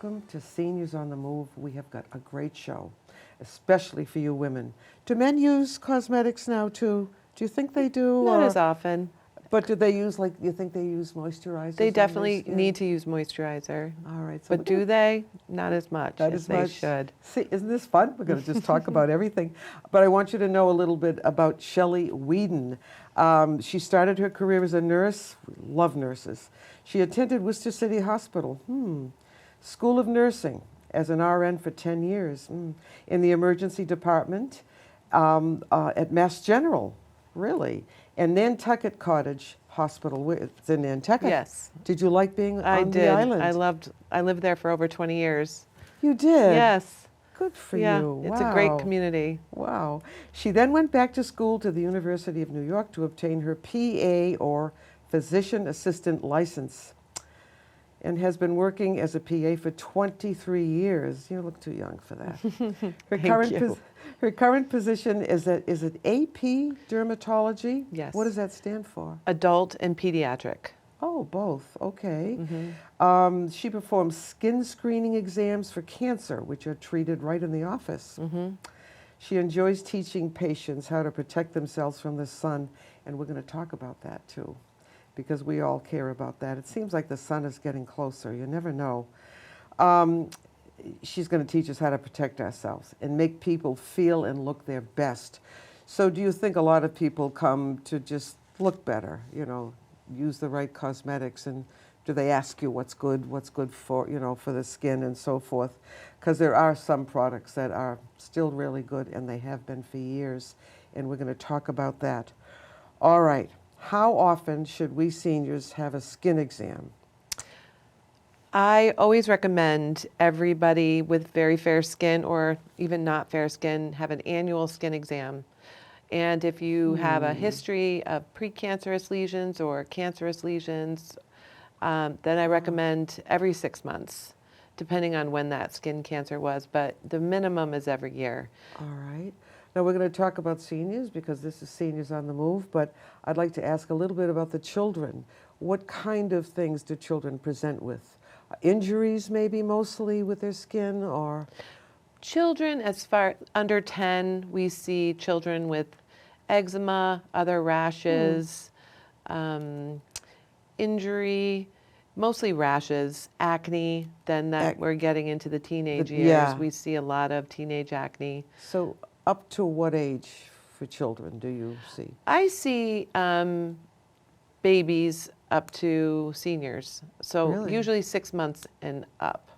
Welcome to Seniors on the Move. We have got a great show, especially for you women. Do men use cosmetics now too? Do you think they do? Not as often. But do they use, like, you think they use moisturizers? They on their definitely skin? need to use moisturizer. All right. So But do they? Not as much Not as as they much. should. See, isn't this fun? We're going to just talk about everything. But I want you to know a little bit about Shelly Weedon. She started her career as a nurse. We love nurses. She attended Worcester City Hospital. School of Nursing as an RN for 10 years. In the emergency department at Mass General, really. And Nantucket Cottage Hospital. It's in Nantucket. Yes. Did you like being I on did. the island? I lived there for over 20 years. You did? Yes. Good for Yeah, you. it's a great community. Wow. She then went back to school to the University of New York to obtain her PA or Physician Assistant license and has been working as a PA for 23 years. You look too young for that. Her current position is it AP dermatology? Yes. What does that stand for? Adult and pediatric. Oh, both. Okay. She performs skin screening exams for cancer, which are treated right in the office. She enjoys teaching patients how to protect themselves from the sun, and we're going to talk about that too, because we all care about that. It seems like the sun is getting closer. You never know. She's going to teach us how to protect ourselves and make people feel and look their best. So do you think a lot of people come to just look better, you know, use the right cosmetics, and do they ask you what's good for, you know, for the skin and so forth? Because there are some products that are still really good, and they have been for years, and we're going to talk about that. All right. How often should we seniors have a skin exam? I always recommend everybody with very fair skin or even not fair skin have an annual skin exam. And if you have a history of precancerous lesions or cancerous lesions, then I recommend every 6 months, depending on when that skin cancer was. But the minimum is every year. All right. Now we're going to talk about seniors because this is Seniors on the Move, but I'd like to ask a little bit about the children. What kind of things do children present with? Injuries maybe mostly with their skin, or? Children, as far under 10, we see children with eczema, other rashes, injury, mostly rashes, acne. Then we're getting into the teenage years. Yeah. We see a lot of teenage acne. So up to what age for children do you see? I see babies up to seniors. So Really? usually 6 months and up.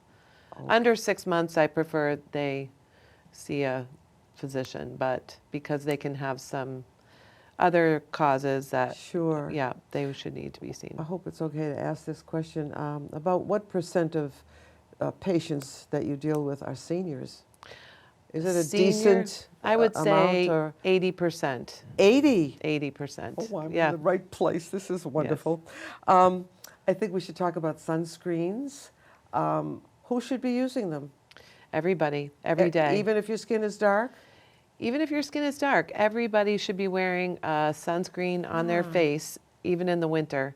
Okay. Under 6 months, I prefer they see a physician, but because they can have some other causes that, Sure. yeah, they should need to be seen. I hope it's okay to ask this question. About what % of patients that you deal with are seniors? Is it a decent I would say amount, or 80%. 80? 80%. Oh, I'm yeah. in the right place. This is wonderful. I think we should talk about sunscreens. Who should be using them? Everybody, every day. Even if your skin is dark? Even if your skin is dark, everybody should be wearing a sunscreen on their face, even in the winter,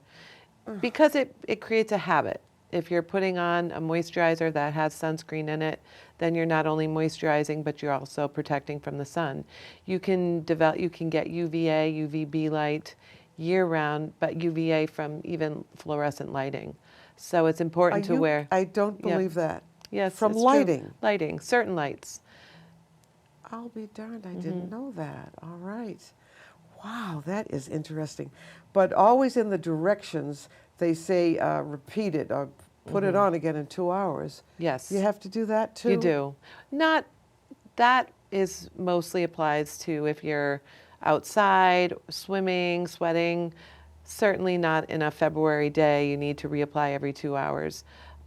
because it creates a habit. If you're putting on a moisturizer that has sunscreen in it, then you're not only moisturizing, but you're also protecting from the sun. You can get UVA, UVB light year-round, but UVA from even fluorescent lighting. So it's important to wear. I don't believe that. Yes, from it's lighting. True. Lighting, certain lights. I'll be darned, I didn't know that. All right. Wow, that is interesting. But always in the directions, they say repeat it or put it on again in 2 hours. Yes. You have to do that too? You do. That is mostly applies to if you're outside, swimming, sweating. Certainly not in a February day. You need to reapply every 2 hours.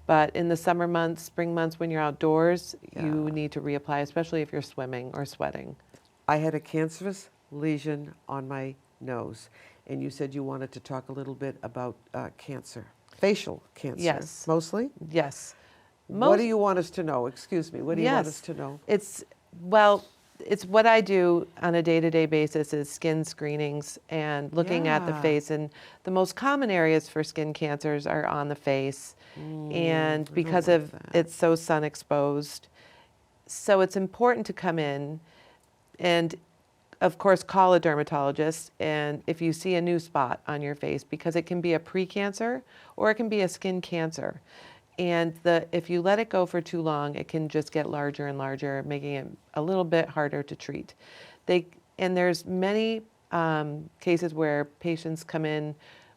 But in the summer months, spring months, when you're outdoors, you need to reapply, especially if you're swimming or sweating. I had a cancerous lesion on my nose, and you said you wanted to talk a little bit about cancer, facial cancer. Yes. Mostly? Yes. What do you want us to know? Excuse me. What do you want us to know? It's what I do on a day-to-day basis is skin screenings and looking at the face. And the most common areas for skin cancers are on the face. and I don't because like of that. it's so sun exposed. So it's important to come in and, of course, call a dermatologist. And if you see a new spot on your face, because it can be a precancer or it can be a skin cancer. And if you let it go for too long, it can just get larger and larger, making it a little bit harder to treat. And there's many cases where patients come in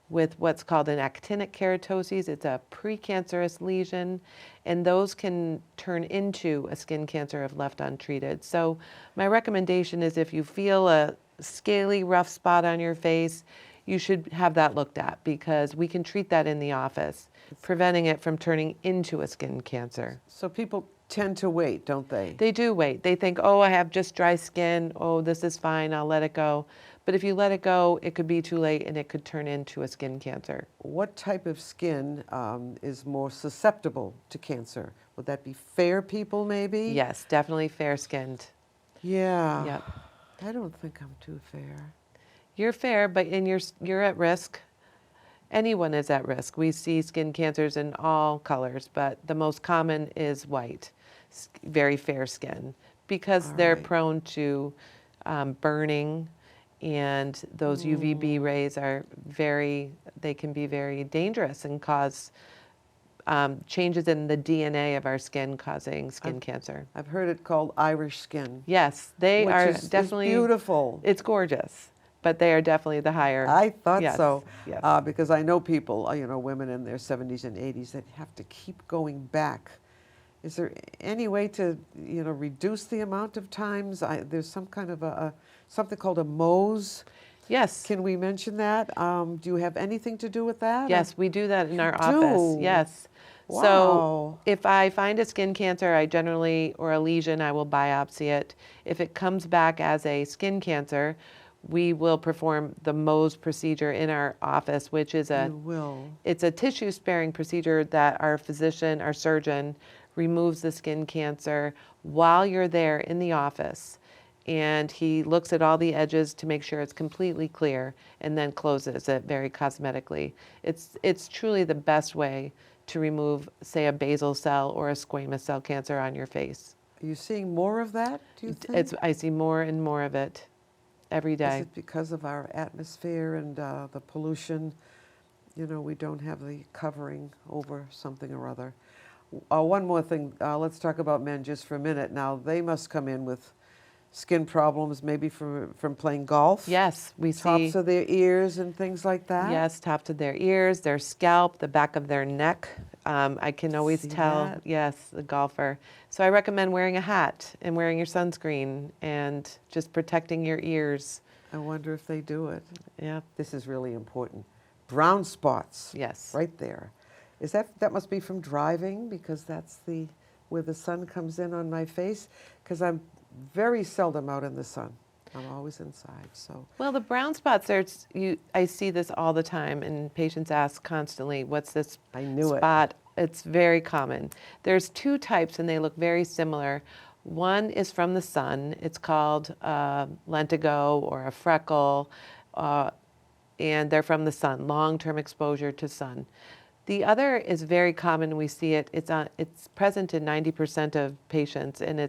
with what's called an actinic keratoses. It's a precancerous lesion, and those can turn into a skin cancer if left untreated. So my recommendation is if you feel a scaly, rough spot on your face, you should have that looked at because we can treat that in the office, preventing it from turning into a skin cancer. So people tend to wait, don't they? They do wait. They think, oh, I have just dry skin. Oh, this is fine. I'll let it go. But if you let it go, it could be too late and it could turn into a skin cancer. What type of skin is more susceptible to cancer? Would that be fair people, maybe? Yes, definitely fair-skinned. Yeah. Yep. I don't think I'm too fair. You're fair, but you're at risk. Anyone is at risk. We see skin cancers in all colors, but the most common is white, very fair skin, because All they're right. prone to burning, and those UVB rays they can be very dangerous and cause changes in the DNA of our skin, causing skin cancer. I've heard it called Irish skin. Yes, they which are is definitely beautiful. It's gorgeous, but they are definitely the higher. I thought Yes, so, yes. because I know people, women in their 70s and 80s that have to keep going back. Is there any way to, reduce the amount of times? There's some kind of something called a Mohs. Yes. Can we mention that? Do you have anything to do with that? Yes, we do that in our You office. do? Yes. Wow. So if I find a skin cancer, or a lesion, I will biopsy it. If it comes back as a skin cancer, we will perform the Mohs procedure in our office, which is You will. it's a tissue sparing procedure that our physician, our surgeon, removes the skin cancer while you're there in the office. And he looks at all the edges to make sure it's completely clear and then closes it very cosmetically. It's truly the best way to remove, say, a basal cell or a squamous cell cancer on your face. Are you seeing more of that, do you think? I see more and more of it every Is day. it because of our atmosphere and the pollution? We don't have the covering over something or other. One more thing, let's talk about men just for a minute. Now, they must come in with skin problems, maybe from playing golf. Yes, we Tops see. of their ears and things like that. Yes, tops of their ears, their scalp, the back of their neck. I can always See tell, that? yes, the golfer. So I recommend wearing a hat and wearing your sunscreen and just protecting your ears. I wonder if they do it. Yeah, This is really important. Brown spots. yes. Right there. That must be from driving, because that's where the sun comes in on my face, because I'm very seldom out in the sun. I'm always inside, so. Well, the brown spots I see this all the time, and patients ask constantly, what's this I knew it. spot? It's very common. There's two types, and they look very similar. One is from the sun. It's called lentigo or a freckle, and they're from the sun, long-term exposure to sun. The other is very common. We see it. It's present in 90% of patients, and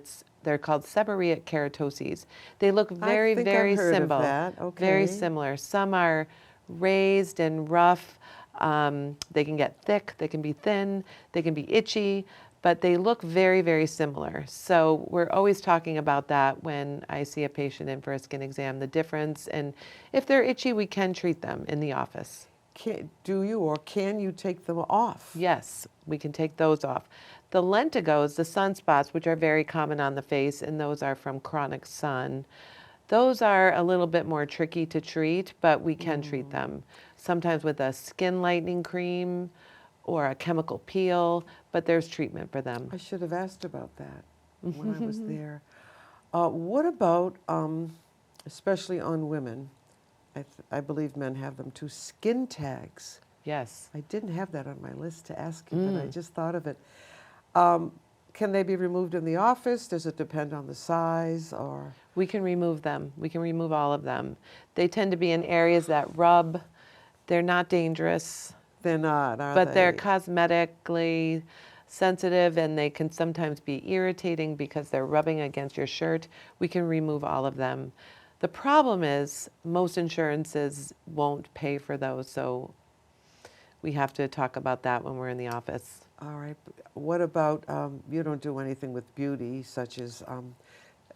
they're called seborrheic keratoses. They look very, I think very I've heard similar. of that. Okay. Very similar. Some are raised and rough. They can get thick. They can be thin. They can be itchy, but they look very, very similar. So we're always talking about that when I see a patient in for a skin exam, the difference. And if they're itchy, we can treat them in the office. Can you take them off? Yes, we can take those off. The lentigos, the sunspots, which are very common on the face, and those are from chronic sun, those are a little bit more tricky to treat, but we can treat them. Sometimes with a skin lightening cream or a chemical peel, but there's treatment for them. I should have asked about that when I was there. What about, especially on women, I believe men have them too, skin tags? Yes. I didn't have that on my list to ask you, but I just thought of it. Can they be removed in the office? Does it depend on the size, or? We can remove them. We can remove all of them. They tend to be in areas that rub. They're not dangerous. They're not, are but they're they? cosmetically sensitive and they can sometimes be irritating because they're rubbing against your shirt. We can remove all of them. The problem is most insurances won't pay for those, so we have to talk about that when we're in the office. All right. What about, you don't do anything with beauty, such as,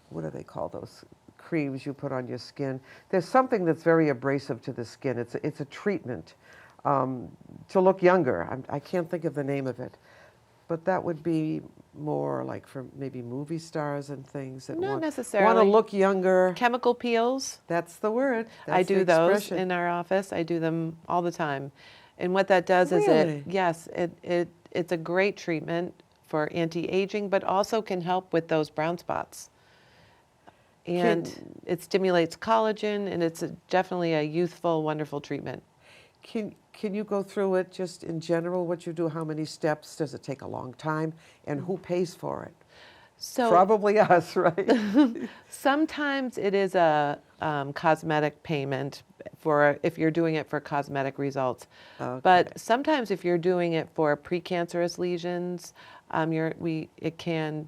what do they call those creams you put on your skin? There's something that's very abrasive to the skin. It's a treatment to look younger. I can't think of the name of it. But that would be more like for maybe movie stars and things that Not want to necessarily. look younger. Chemical peels, That's the word. I That's the do those expression. in our office. I do them all the time. And what that does is Really? it's a great treatment for anti-aging, but also can help with those brown spots. And it stimulates collagen, and it's definitely a youthful, wonderful treatment. Can you go through it just in general, what you do, how many steps? Does it take a long time? And who pays for it? So Probably us, right? sometimes it is a cosmetic payment for if you're doing it for cosmetic results. Okay. But sometimes if you're doing it for precancerous lesions, it can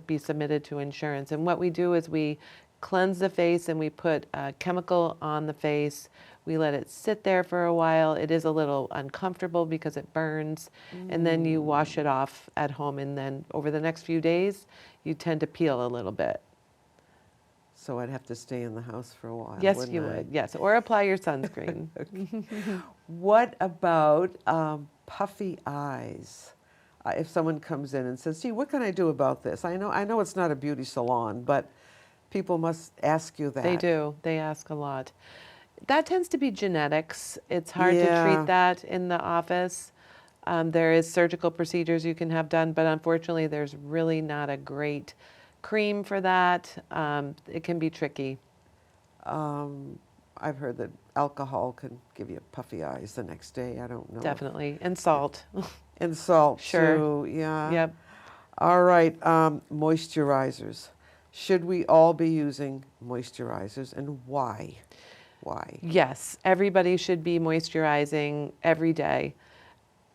be submitted to insurance. And what we do is we cleanse the face and we put a chemical on the face. We let it sit there for a while. It is a little uncomfortable because it burns. And then you wash it off at home. And then over the next few days, you tend to peel a little bit. So I'd have to stay in the house for a while. Yes, wouldn't you I? would. Yes. Or apply your sunscreen. What about puffy eyes? If someone comes in and says, "Gee, what can I do about this?" I know it's not a beauty salon, but people must ask you that. They do. They ask a lot. That tends to be genetics. It's hard to Yeah. treat that in the office. There is surgical procedures you can have done, but unfortunately, there's really not a great cream for that. It can be tricky. I've heard that alcohol can give you puffy eyes the next day. I don't know. Definitely. And salt. And salt Sure. too. Yeah. Yep. All right. Moisturizers. Should we all be using moisturizers, and why? Why? Yes, everybody should be moisturizing every day.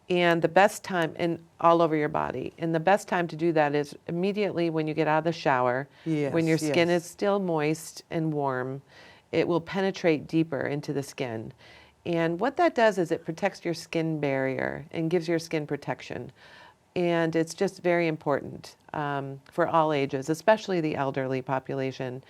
And the best time, and all over your body, and the best time to do that is immediately when you get out of the shower, when your Yes, skin yes. is still moist and warm. It will penetrate deeper into the skin. And what that does is it protects your skin barrier and gives your skin protection. And it's just very important for all ages, especially the elderly population,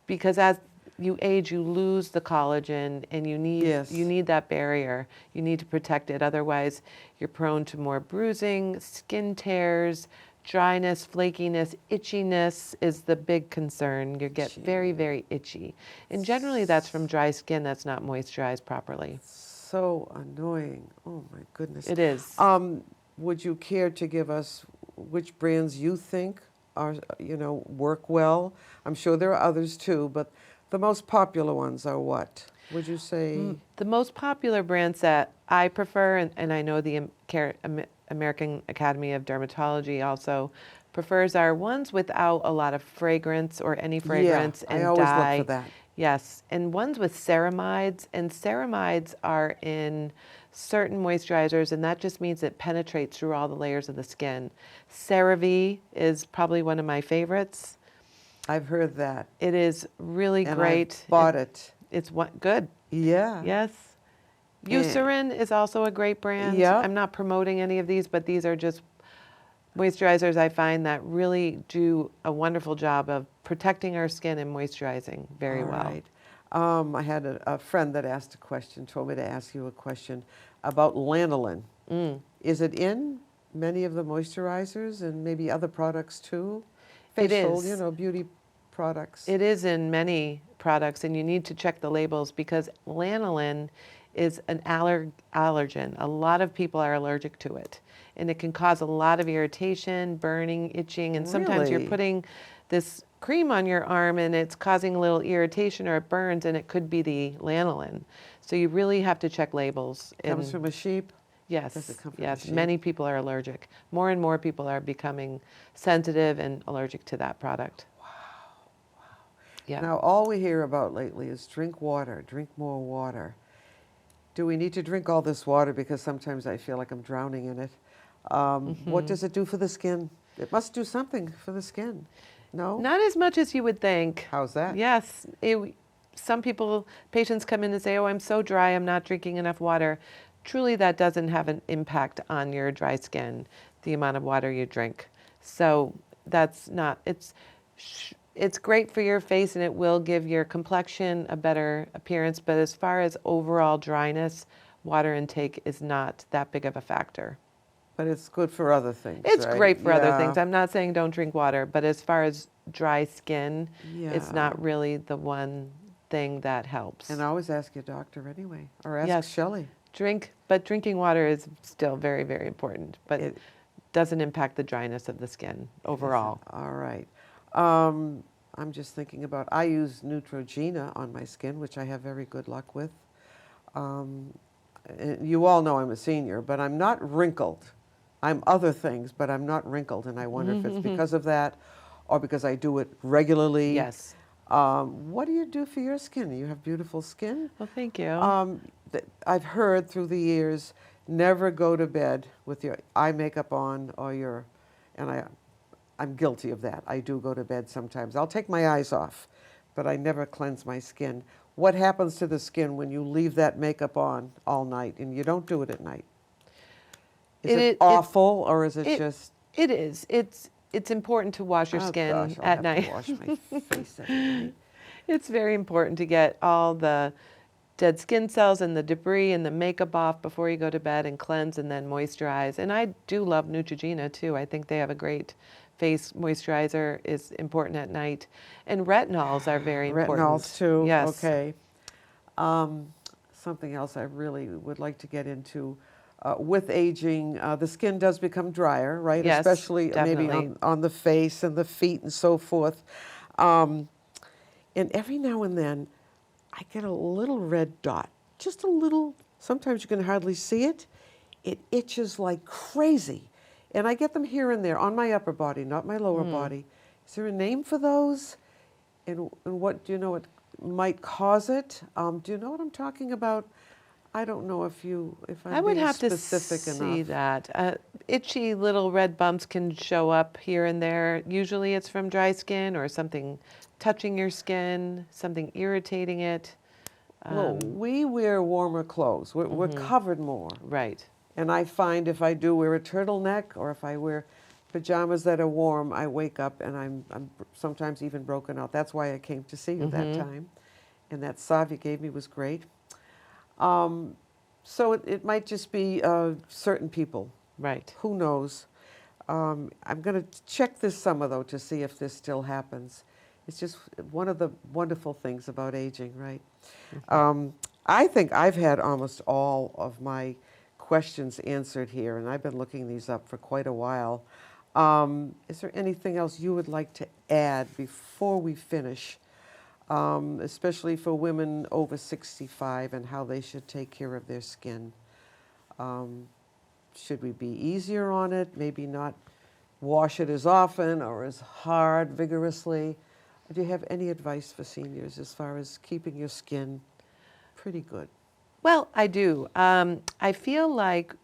because as you age, you lose the collagen, and you Yes. need that barrier. You need to protect it. Otherwise, you're prone to more bruising, skin tears, dryness, flakiness, itchiness is the big concern. You get very, very itchy. And generally, that's from dry skin that's not moisturized properly. So annoying. Oh my goodness. It is. Would you care to give us which brands you think are, work well? I'm sure there are others too, but the most popular ones are what? Would you say? The most popular brands that I prefer, and I know the American Academy of Dermatology also prefers, are ones without a lot of fragrance or any fragrance I and always dye. look for that. Yes, and ones with ceramides, and ceramides are in certain moisturizers, and that just means it penetrates through all the layers of the skin. CeraVe is probably one of my favorites. I've heard that. It is really And great. I've bought it. It's good. Yeah. Yes. Eucerin is also a great brand. Yeah. I'm not promoting any of these, but these are just moisturizers I find that really do a wonderful job of protecting our skin and moisturizing very All well. right. I had a friend that asked a question, told me to ask you a question about lanolin. Is it in many of the moisturizers and maybe other products too? It Facial, is. beauty products. It is in many products, and you need to check the labels because lanolin is an allergen. A lot of people are allergic to it, and it can cause a lot of irritation, burning, itching, and sometimes you're Really? putting this cream on your arm and it's causing a little irritation or it burns, and it could be the lanolin. So you really have to check labels. Comes from a sheep? Yes, Does it come from yes. the sheep? Many people are allergic. More and more people are becoming sensitive and allergic to that product. Yeah. Now, all we hear about lately is drink water, drink more water. Do we need to drink all this water? Because sometimes I feel like I'm drowning in it. What does it do for the skin? It must do something for the skin. No? Not as much as you would think. How's that? Yes. Some patients come in and say, oh, I'm so dry, I'm not drinking enough water. Truly, that doesn't have an impact on your dry skin, the amount of water you drink. So that's not, it's great for your face and it will give your complexion a better appearance. But as far as overall dryness, water intake is not that big of a factor. But it's good for other things, It's right? great for other Yeah. things. I'm not saying don't drink water, but as far as dry skin, it's Yeah. not really the one thing that helps. And always ask your doctor anyway, or ask Yes. Shelly. But drinking water is still very, very important, but It- doesn't impact the dryness of the skin overall. All right. I'm just thinking about, I use Neutrogena on my skin, which I have very good luck with. You all know I'm a senior, but I'm not wrinkled. I'm other things, but I'm not wrinkled, and I wonder if it's because of that or because I do it regularly. Yes. What do you do for your skin? You have beautiful skin. Well, thank you. I've heard through the years, never go to bed with your eye makeup on or I'm guilty of that. I do go to bed sometimes. I'll take my eyes off, but I never cleanse my skin. What happens to the skin when you leave that makeup on all night and you don't do it at night? Is it awful, or is it just? It is. It's important to wash your skin Gosh, I'll at have night. to wash my face every night. It's very important to get all the dead skin cells and the debris and the makeup off before you go to bed and cleanse and then moisturize. And I do love Neutrogena too. I think they have a great face moisturizer, is important at night. And retinols are very important. Retinols too. Yes. Okay. Something else I really would like to get into. With aging, the skin does become drier, right? Yes, Especially maybe definitely. on the face and the feet and so forth. And every now and then, I get a little red dot, just a little. Sometimes you can hardly see it. It itches like crazy. And I get them here and there on my upper body, not my lower body. Is there a name for those? And what do you know what might cause it? Do you know what I'm talking about? I don't know if I'm I would being have to specific see enough. that. Itchy little red bumps can show up here and there. Usually it's from dry skin or something touching your skin, something irritating it. Well, we wear warmer clothes. We're covered more. Right. And I find if I do wear a turtleneck or if I wear pajamas that are warm, I wake up and I'm sometimes even broken out. That's why I came to see you that time. And that salve you gave me was great. So it might just be certain people. Right. Who knows? I'm going to check this summer, though, to see if this still happens. It's just one of the wonderful things about aging, right? I think I've had almost all of my questions answered here, and I've been looking these up for quite a while. Is there anything else you would like to add before we finish, especially for women over 65 and how they should take care of their skin? Should we be easier on it? Maybe not wash it as often or as hard, vigorously? Do you have any advice for seniors as far as keeping your skin pretty good? Well, I do. I feel like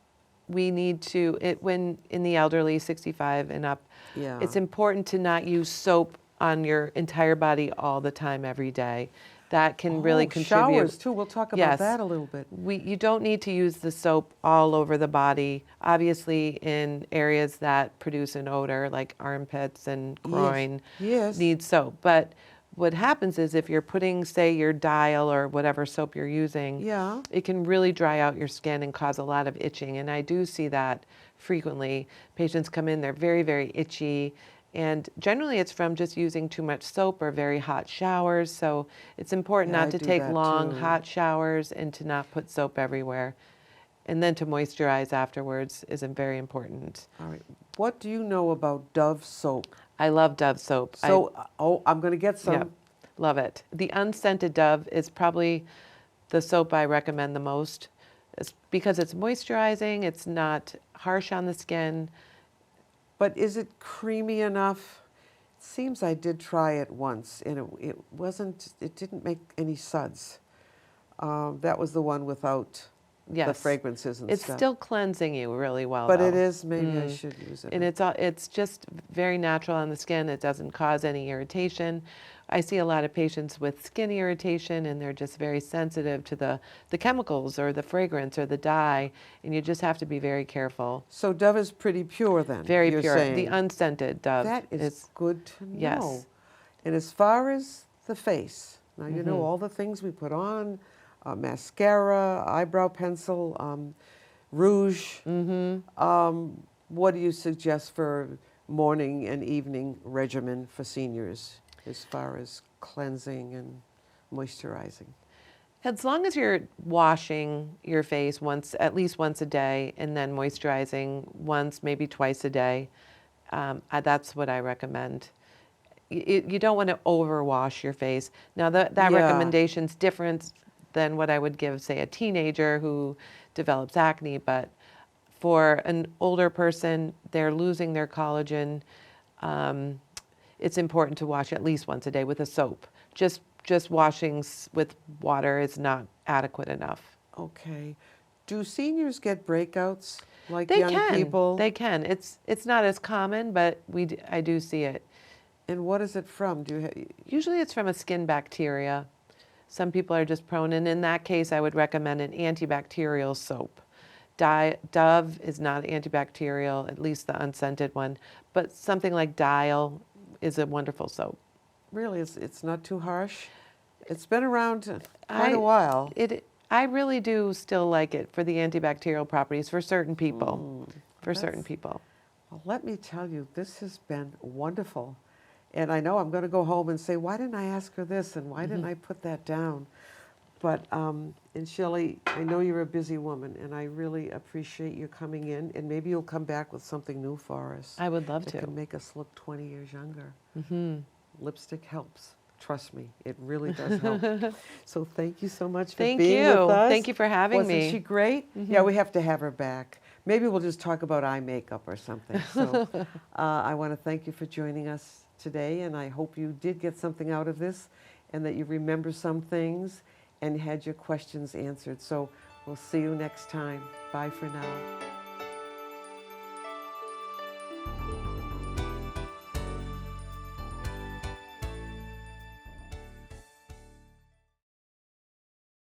we need to, when in the elderly, 65 and up, Yeah. it's important to not use soap on your entire body all the time, every day. That can really contribute. Showers too. We'll talk about Yes. that a little bit. You don't need to use the soap all over the body. Obviously, in areas that produce an odor, like armpits and groin, Yes. need soap. But what happens is if you're putting, say, your Dial or whatever soap you're using, Yeah. it can really dry out your skin and cause a lot of itching. And I do see that frequently. Patients come in, they're very, very itchy. And generally it's from just using too much soap or very hot showers. So it's important Yeah, not I to do take that long, too. hot showers and to not put soap everywhere. And then to moisturize afterwards is very important. All right. What do you know about Dove soap? I love Dove soap. So, I'm going to get some. Yep, love it. The unscented Dove is probably the soap I recommend the most. It's because it's moisturizing, it's not harsh on the skin. But is it creamy enough? It seems I did try it once, and it didn't make any suds. That was the one without the Yes. fragrances and It's stuff. still cleansing you really well, But though. it is, maybe I should use it. And it's just very natural on the skin. It doesn't cause any irritation. I see a lot of patients with skin irritation, and they're just very sensitive to the chemicals or the fragrance or the dye, and you just have to be very careful. So Dove is pretty pure then, Very you're pure. saying. The unscented Dove That is good to know. yes. And as far as the face, now you Mm-hmm. know all the things we put on, mascara, eyebrow pencil, rouge. What do you suggest for morning and evening regimen for seniors as far as cleansing and moisturizing? As long as you're washing your face at least once a day, and then moisturizing once, maybe twice a day, that's what I recommend. You don't want to overwash your face. Now that Yeah. recommendation's different than what I would give, say, a teenager who develops acne. But for an older person, they're losing their collagen. It's important to wash at least once a day with a soap. Just washing with water is not adequate enough. Okay. Do seniors get breakouts like They young can. people? They can. It's not as common, but I do see it. And what is it from? Do you Usually it's from a skin bacteria. Some people are just prone, and in that case, I would recommend an antibacterial soap. Dove is not antibacterial, at least the unscented one, but something like Dial is a wonderful soap. really, it's not too harsh? It's been around quite a while. I really do still like it for the antibacterial properties for certain people. For certain That's- people. Well, let me tell you, this has been wonderful. And I know I'm going to go home and say, why didn't I ask her this and why didn't I put that down? But, and Shelly, I know you're a busy woman, and I really appreciate you coming in, and maybe you'll come back with something new for us. I would love that to. can make us look 20 years younger. Lipstick helps. Trust me, it really does help. So thank you so much for Thank being you. with us. Thank you for having Wasn't me. she great? Yeah, we have to have her back. Maybe we'll just talk about eye makeup or something. So I want to thank you for joining us today, and I hope you did get something out of this and that you remember some things and had your questions answered. So we'll see you next time. Bye for now.